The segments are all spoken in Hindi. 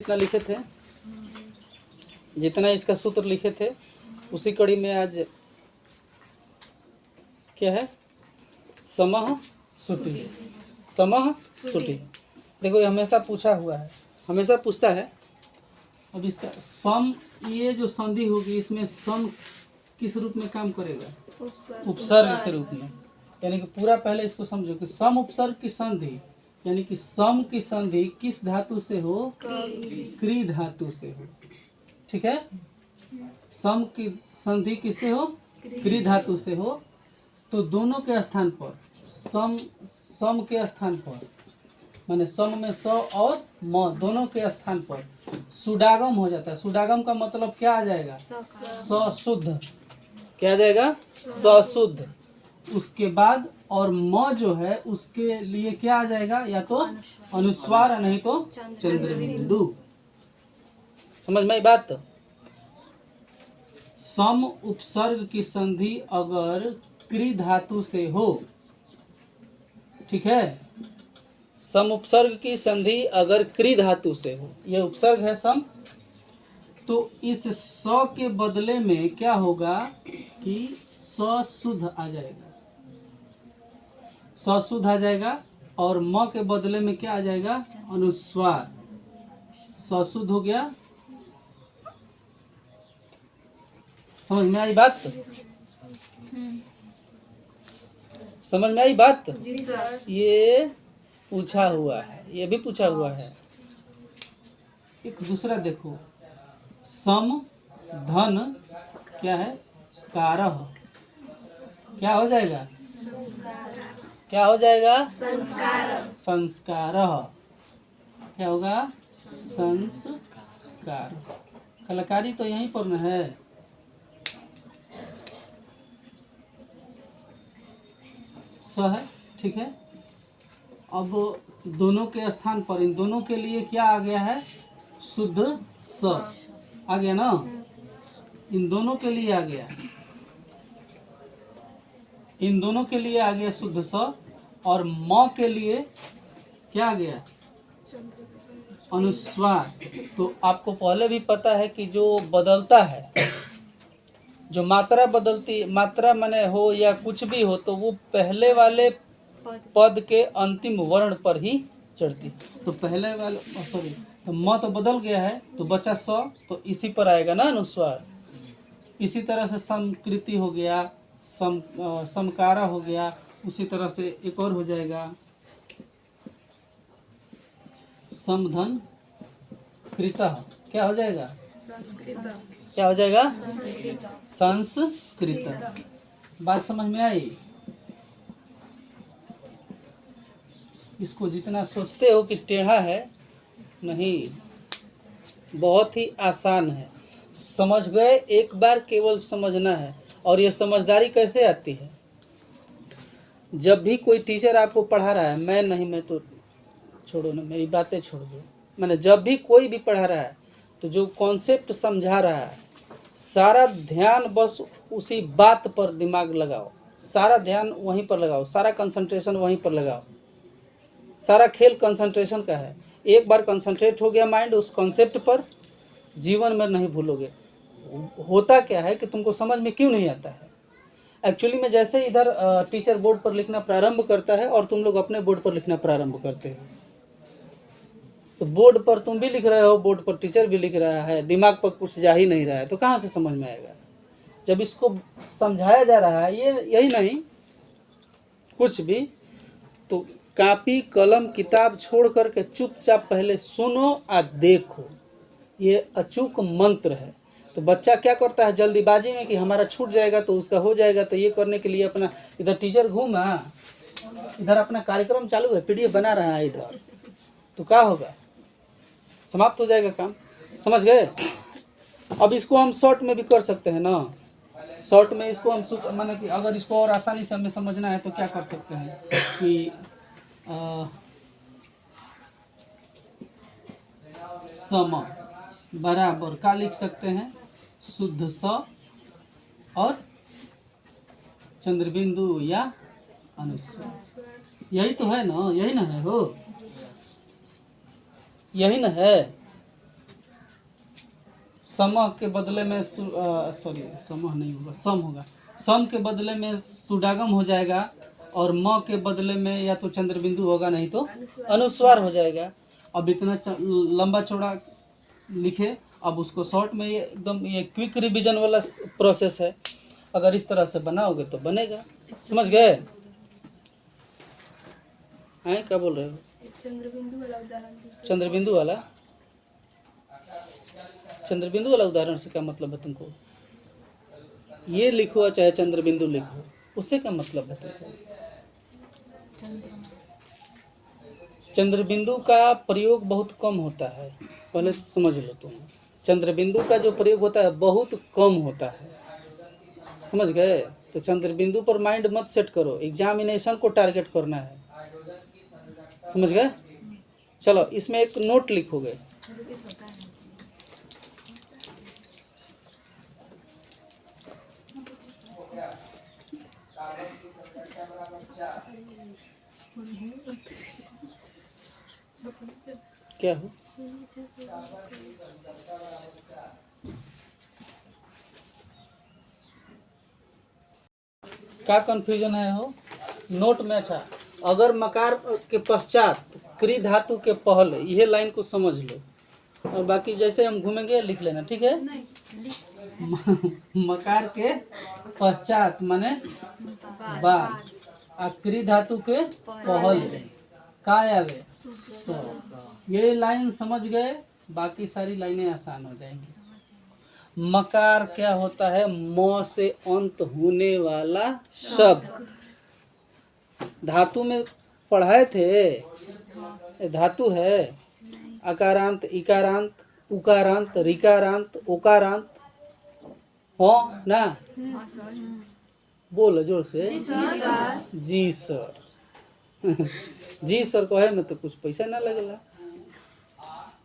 जितना लिखे थे, जितना इसका सूत्र लिखे थे उसी कड़ी में आज क्या है, समः सुटी। समः सुटी देखो ये हमेशा पूछा हुआ है, हमेशा पूछता है। अब इसका सम, ये जो संधि होगी इसमें सम किस रूप में काम करेगा? उपसर्ग के रूप में। यानी कि पूरा पहले इसको समझो कि सम उपसर्ग की संधि, यानी कि सम की संधि किस धातु से हो? क्री धातु से हो। ठीक है, सम की संधि किससे हो? क्री धातु से हो। तो दोनों के स्थान पर सम के स्थान पर, माने सम में स और म दोनों के स्थान पर सुडागम हो जाता है। सुडागम का मतलब क्या आ जाएगा? सशुद्ध। क्या आ जाएगा? सशुद्ध। उसके बाद और म जो है उसके लिए क्या आ जाएगा? या तो अनुस्वार, नहीं तो चंद्रबिंदु। समझ में आई बात? सम उपसर्ग की संधि अगर क्री धातु से हो, ठीक है, सम उपसर्ग की संधि अगर क्री धातु से हो, यह उपसर्ग है सम, तो इस स के बदले में क्या होगा कि सशुद्ध आ जाएगा। सशुद्ध आ जाएगा और म के बदले में क्या आ जाएगा? अनुस्वार। सशुद्ध हो गया। समझ में आई बात? समझ में आई बात? ये पूछा हुआ है, ये भी पूछा हुआ है। एक दूसरा देखो, सम धन क्या है? कारः। क्या हो जाएगा? क्या हो जाएगा? संस्कार। संस्कारः। क्या होगा? संस्कार। कलाकारी तो यहीं पर न है। स है, ठीक है। अब दोनों के स्थान पर इन दोनों के लिए क्या आ गया है? शुद्ध स आ गया ना। इन दोनों के लिए आ गया, इन दोनों के लिए आ गया शुद्ध स। और म के लिए क्या आ गया? अनुस्वार। तो आपको पहले भी पता है कि जो बदलता है, जो मात्रा बदलती, मात्रा माने हो या कुछ भी हो, तो वो पहले वाले पद के अंतिम वर्ण पर ही चढ़ती। तो पहले वाले, सॉरी, तो म तो बदल गया है तो बचा स, तो इसी पर आएगा ना अनुस्वार। इसी तरह से समकृति हो गया, समकारा हो गया, उसी तरह से एक और हो जाएगा समधन कृतः। क्या हो जाएगा? क्या हो जाएगा? संस्कृत। बात समझ में आई? इसको जितना सोचते हो कि टेढ़ा है, नहीं, बहुत ही आसान है। समझ गए, एक बार केवल समझना है। और ये समझदारी कैसे आती है? जब भी कोई टीचर आपको पढ़ा रहा है, मैं तो छोड़ो ना, मेरी बातें छोड़ दो, मैंने जब भी कोई भी पढ़ा रहा है तो जो कॉन्सेप्ट समझा रहा है, सारा ध्यान बस उसी बात पर दिमाग लगाओ, सारा ध्यान वहीं पर लगाओ, सारा कंसंट्रेशन वहीं पर लगाओ। सारा खेल कंसंट्रेशन का है। एक बार कंसंट्रेट हो गया माइंड उस कॉन्सेप्ट पर, जीवन में नहीं भूलोगे। होता क्या है कि तुमको समझ में क्यों नहीं आता है? एक्चुअली में जैसे इधर टीचर बोर्ड पर लिखना प्रारंभ करता है और तुम लोग अपने बोर्ड पर लिखना प्रारंभ करते हो, तो बोर्ड पर तुम भी लिख रहे हो, बोर्ड पर टीचर भी लिख रहा है, दिमाग पर कुछ जा ही नहीं रहा है, तो कहाँ से समझ में आएगा? जब इसको समझाया जा रहा है, ये यही नहीं कुछ भी, तो कॉपी कलम किताब छोड़ करके चुपचाप पहले सुनो और देखो। ये अचूक मंत्र है। तो बच्चा क्या करता है जल्दीबाजी में कि हमारा छूट जाएगा तो उसका हो जाएगा, तो ये करने के लिए अपना इधर टीचर घूमा, इधर अपना कार्यक्रम चालू है, पीडीएफ बना रहा है इधर, तो क्या होगा? समाप्त हो जाएगा काम। समझ गए? अब इसको हम शॉर्ट में भी कर सकते हैं ना। शॉर्ट में इसको हम माने कि अगर इसको और आसानी से हमें समझना है तो क्या कर सकते हैं कि सम बराबर का लिख सकते हैं? शुद्ध स और चंद्रबिंदु या अनुस्वार। यही तो है ना, यही ना है हो, यही ना है। समह के बदले में सॉरी समह नहीं होगा, सम होगा। सम के बदले में सुडागम हो जाएगा और म के बदले में या तो चंद्रबिंदु होगा नहीं तो अनुस्वार हो जाएगा। अब इतना लंबा चौड़ा लिखे, अब उसको शॉर्ट में ये एकदम ये क्विक रिवीजन वाला प्रोसेस है। अगर इस तरह से बनाओगे तो बनेगा। समझ गए? हैं क्या बोल रहे हो? चंद्रबिंदु वाला उदाहरण दीजिए। चंद्रबिंदु वाला, चंद्रबिंदु वाला उदाहरण से क्या मतलब है तुमको? ये लिखो चाहे चंद्रबिंदु लिखो, उससे क्या मतलब है तुमको? चंद्रबिंदु का प्रयोग बहुत कम होता है, पहले समझ लो तुम। चंद्रबिंदु का जो प्रयोग होता है बहुत कम होता है। समझ गए? तो चंद्रबिंदु पर माइंड मत सेट करो, एग्जामिनेशन को टारगेट करना है। समझ गए? चलो इसमें एक नोट लिखोगे। क्या हो? क्या कंफ्यूजन है हो नोट में? अच्छा, अगर मकार के पश्चात क्री धातु के पहले, यह लाइन को समझ लो और बाकी जैसे हम घूमेंगे लिख लेना, ठीक है? मकार के पश्चात माने बाद, क्री धातु के पहले का आवे स। ये लाइन समझ गए, बाकी सारी लाइनें आसान हो जाएंगी। मकार क्या होता है? म से अंत होने वाला शब्द। धातु में पढ़ाए थे, धातु है। अकारांत, इकारांत, उकारांत, रिकारांत, ओकारांत हो ना? बोलो जोर से। जी सर। जी सर कहे में तो कुछ पैसा ना लगेगा,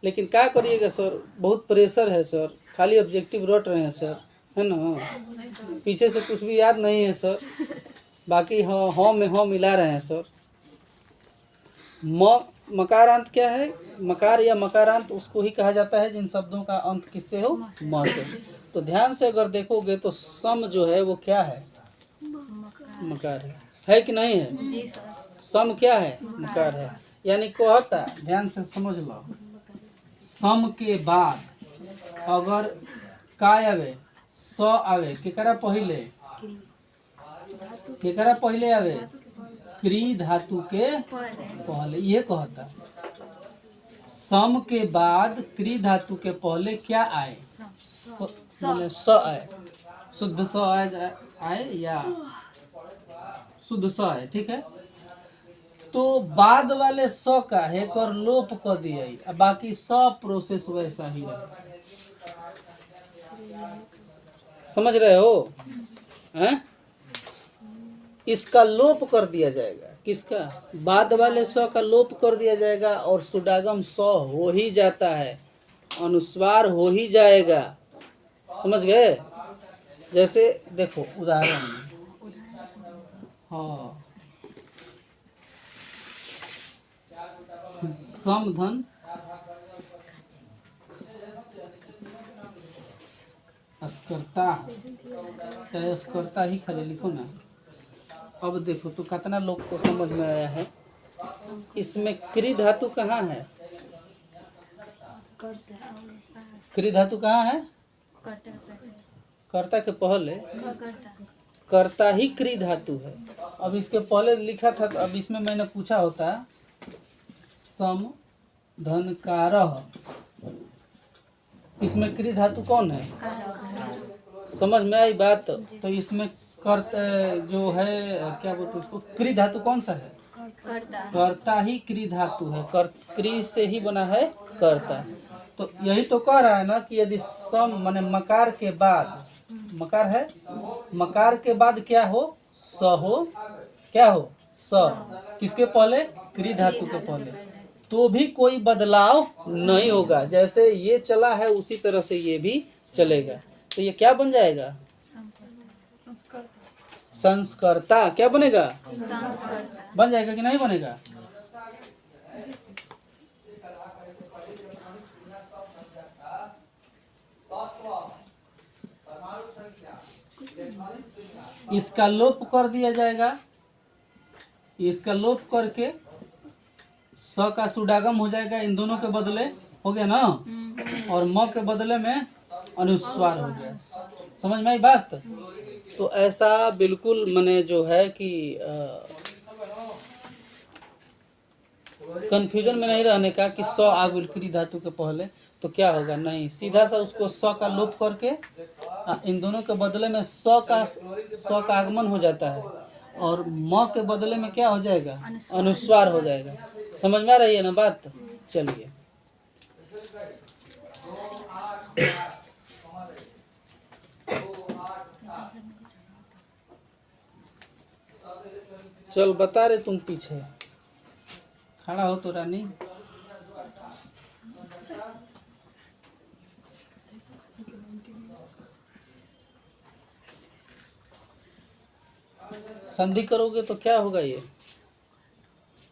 लेकिन क्या करिएगा सर, बहुत प्रेशर है सर, खाली ऑब्जेक्टिव रट रहे हैं सर, है ना? पीछे से कुछ भी याद नहीं है सर, बाकी हाँ में हाँ मिला रहे हैं सर। मकारांत क्या है? मकार या मकारांत उसको ही कहा जाता है जिन शब्दों का अंत किससे हो? म से। तो ध्यान से अगर देखोगे तो सम जो है वो क्या है? मकार है कि नहीं है? जी सर। सम क्या है? मकार है। यानी कहता, ध्यान से समझ लो, सम के बाद अगर का आवे, स आवे, केकरा पहले? केकरा पहले आवे? क्री धातु के पहले। ये कहता सम के बाद क्री धातु के पहले क्या आए? माने स आए, शुद्ध स आए या शुद्ध स आए, ठीक है? तो बाद वाले स का है कर लोप कर दिया, बाकी सब प्रोसेस वैसा ही रहे। समझ रहे हो? हैं? इसका लोप कर दिया जाएगा। किसका? बाद वाले स का लोप कर दिया जाएगा और सुडागम स हो ही जाता है, अनुस्वार हो ही जाएगा। समझ गए? जैसे देखो उदाहरण, हाँ, समधन अस्कर्ता, चाहे अस्कर्ता ही खाली लिखो ना। अब देखो तो कितना लोग को समझ में आया है। इसमें क्री धातु कहाँ है? क्री धातु कहाँ है? कर्ता के पहले। कर्ता ही क्री धातु है। अब इसके पहले लिखा था, तो अब इसमें मैंने पूछा होता सम धनकारः, इसमें क्री धातु कौन है? समझ में आई बात? तो इसमें कर्ता जो है, क्या बोलते उसको, क्री धातु कौन सा है? कर्ता ही क्री धातु है, क्री से ही बना है कर्ता। तो यही तो कह रहा है ना कि यदि सम माने मकार के बाद, मकार है, मकार के बाद क्या हो? स हो। क्या हो? स। किसके पहले? क्री धातु के पहले। तो भी कोई बदलाव नहीं होगा, जैसे ये चला है उसी तरह से ये भी चलेगा। तो ये क्या बन जाएगा? संस्कर्ता। क्या बनेगा? बन जाएगा कि नहीं बनेगा? इसका लोप कर दिया जाएगा, इसका लोप करके स का सुडागम हो जाएगा, इन दोनों के बदले हो गया ना, और म के बदले में अनुस्वार हो गया। समझ में आई बात? तो ऐसा बिल्कुल मने जो है कि कंफ्यूजन में नहीं रहने का कि स आ गइल क्री धातु के पहले तो क्या होगा, नहीं, सीधा सा उसको स का लोप करके इन दोनों के बदले में स का आगमन हो जाता है, और म के बदले में क्या हो जाएगा, अनुस्वार हो जाएगा। समझ में आ रही है ना बात? चलिए, चल बता रहे तुम पीछे खड़ा हो तो रानी। संधि करोगे तो क्या होगा, ये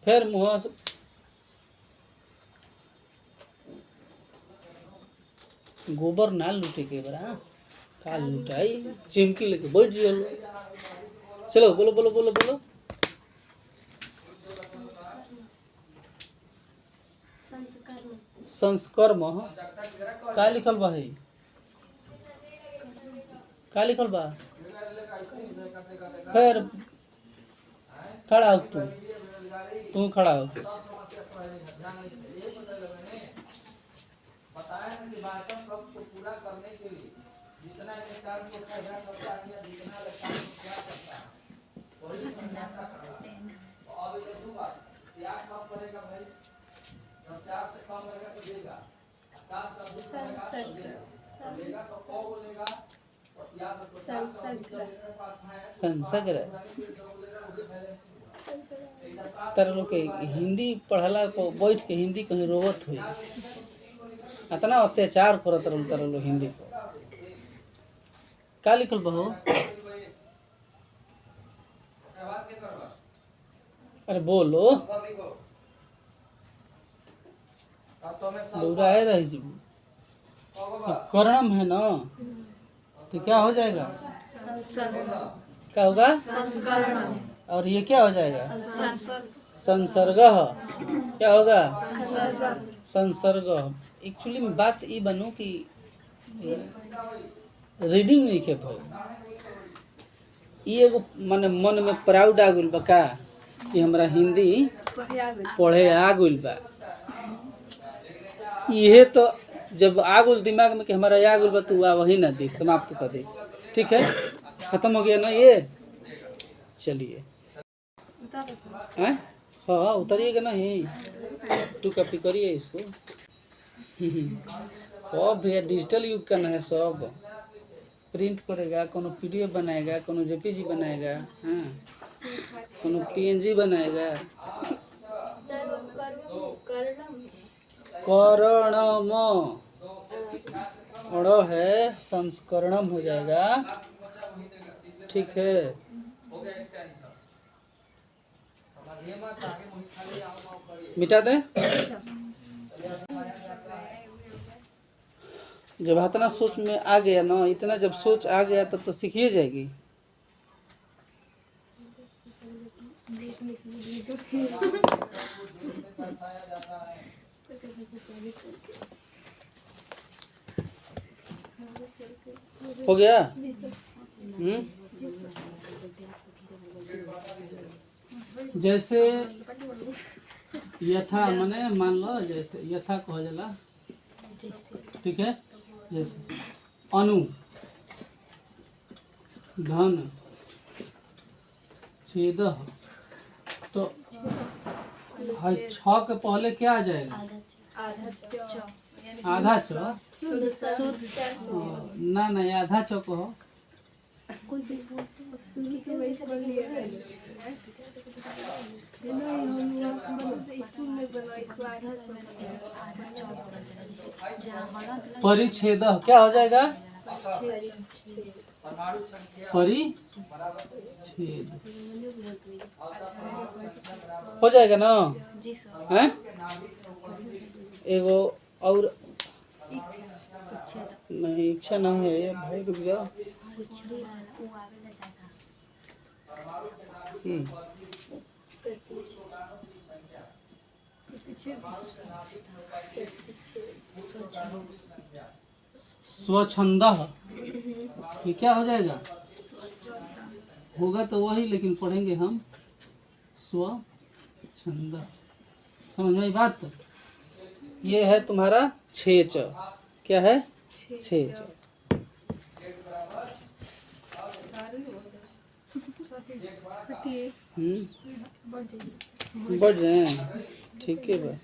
फिर मुँह से गोबर ना लूटे के बरा का लुटाई, चिमकी लेके बैठ जियो। चलो बोलो बोलो बोलो बोलो। संस्कर्म का लिखल बा है, का लिखल बा? फिर खड़ा हो तू खड़ा हो। संसग्र तारा लोग के हिंदी पढ़ला बैठ के हिंदी कहीं रोवत हुई, इतना अत्याचार करत रहल तारा लोग हिंदी को। का लिखल बहो? अरे बोलो, बुराए रही जी। कर्णम है ना, तो क्या हो जाएगा, क्या होगा, और ये क्या हो जाएगा, संसर्ग। क्या होगा, संसर्ग। एक्चुअली में बात ये बनू कि रीडिंग नहीं के भाई, ये एगो माने मन में प्राउड आ गइल बा का कि हमरा हिंदी पढ़े आ गइल बा। ये तो जब आ गइल दिमाग में कि हमारा आ गइल बा, तू आ वही ना दी, समाप्त कर दे। ठीक है, खत्म हो गया ना ये। चलिए, हाँ उतारिएगा नहीं, टू कॉपी करिए इसको। अब भैया डिजिटल युग का ना है, सब प्रिंट करेगा, कोनो पीडीएफ बनाएगा, कोनो जेपीजी बनाएगा, हाँ, कोनो पीएनजी बनाएगा। करणम अड़ है, संस्करणम हो जाएगा। ठीक है, मिटा दे। जब इतना सोच में आ गया ना, इतना जब सोच आ गया तब तो सीखिए जाएगी। हो गया? जैसे यथा माने मान लो, जैसे यथा कहा जाला, ठीक है, जैसे अनु, धन, छेद, तो छ के पहले क्या आ जाएगा, आधा छ, ना ना आधा छ कहो। परिच्छेद क्या हो जाएगा, परिच्छेद हो जाएगा ना, हैं? एगो और नहीं, इच्छा ना है भाई, रुक जाओ। हम्म, स्वच्छंदः, ये क्या हो जाएगा? होगा तो वही, लेकिन पढ़ेंगे हम स्वच्छंदः। समझ में आई बात? ये है तुम्हारा छेच। क्या है? छेच। बढ़ जाए, ठीक है भाई।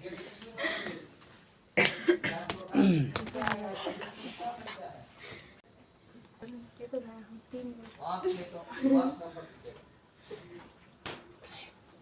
ये तो है, हम 3